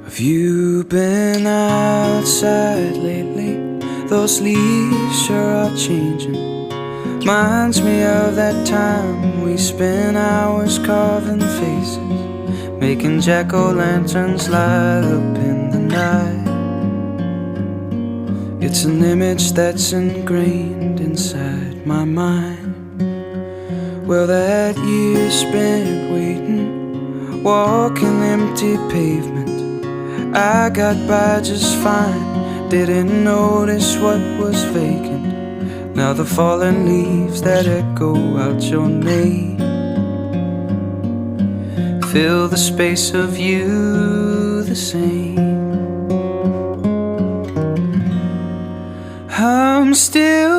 Have you been outside lately? Those leaves sure are changing. Reminds me of that time we spent hours carving faces, making jack-o'-lanterns light up in the night. It's an image that's ingrained inside my mind. Well, that year spent waiting, walking empty pavement, I got by just fine, didn't notice what was vacant. Now the fallen leaves that echo out your name fill the space of you the same. I'm still